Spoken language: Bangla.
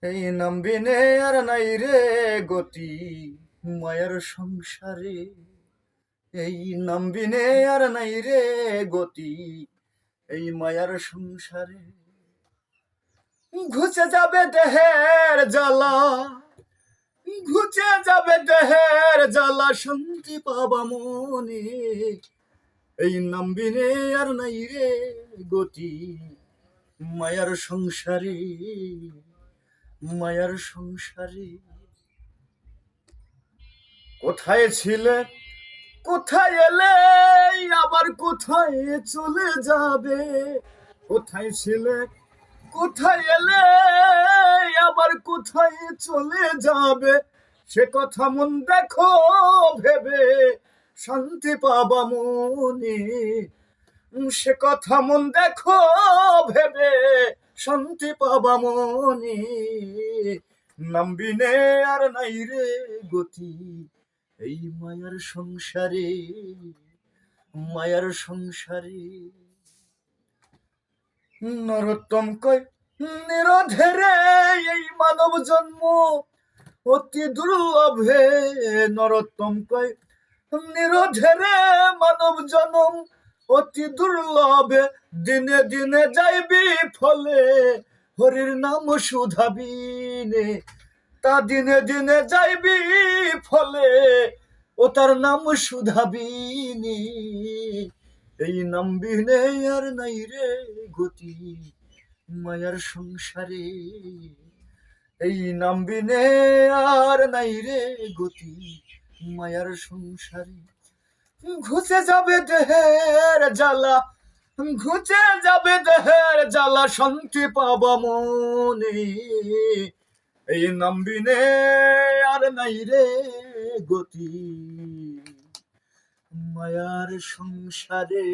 এই নামবিনে আর নাই রে গতি মায়ার সংসারে। এই নামবিনে আর নাই রে গতি এই মায়ার সংসারে। ঘুচে যাবে দেহের জ্বালা, ঘুচে যাবে দেহের জ্বালা, শান্তি পাবা মনে। এই নামবিনে আর নাই রে গতি মায়ার সংসারে, মায়ার সংসারে। কোথায় ছিলে, কোথায় এলে, আবার কোথায় চলে যাবে? কোথায় ছিলে, কোথায় এলে, আবার কোথায় চলে যাবে? সে কথা মন দেখো ভেবে শান্তি পাবা মনে। সে কথা মন দেখো ভেবে শান্তি পাবা মনে। নামবিনে আর নাই রে গতি এই মায়ার সংসারে, মায়ার সংসারে। নরোত্তম কয় নিরধেরে এই মানব জন্ম অতি দুর্লভে। নরোত্তম কয় নিরধেরে মানব জন্ম অতি দুর্লভে। দিনে দিনে যাইবি ফলে হরির নাম শুধাবিনে। তা দিনে দিনে যাইবি ফলে ও তার নাম শুধাবিনে। এই নামবিনে আর নাই রে গতি মায়ার সংসারে। এই নামবিনে আর নাই রে গতি মায়ার সংসারে। ঘুচে যাবে দেহের জ্বালা, ঘুচে যাবে দেহের জ্বালা, শান্তি পাবা মনে। এই নামবিনে আর নাই রে গতি মায়ার সংসারে।